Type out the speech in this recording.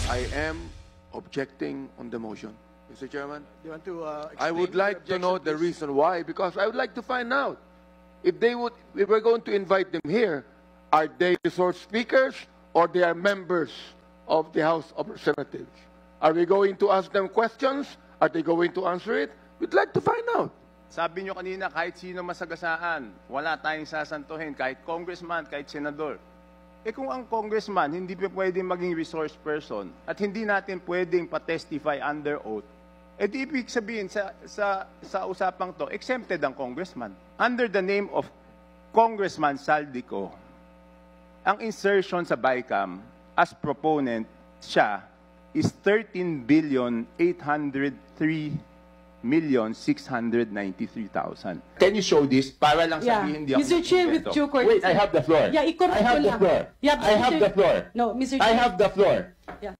I am objecting on the motion. Mr. Chairman, You want to I would explain like your to know objection, the please? reason why, because I would like to find out if we're going to invite them here, are they resource speakers or they are members of the House of Representatives? Are we going to ask them questions? Are they going to answer it? We'd like to find out. Sabi nyo kanina, kahit sino masagasaan, wala tayong sasantuhin, kahit congressman, kahit senador. Eh kung ang congressman hindi pa pwedeng maging resource person at hindi natin pwedeng pa-testify under oath, eh di ibig sabihin sa usapang to, exempted ang congressman. Under the name of Congressman Saldico, ang insertion sa BICAM as proponent siya is 13,803,693,000. Can you show this para lang Yeah. sabihin hindi ako Mr. Chair, with kompleto? due courtesy. Wait, I have the floor. Yeah, i-correct I have ko the lang. floor. Yeah, I have Mr. the floor. No, Mr. I Chair. have the floor. Yeah.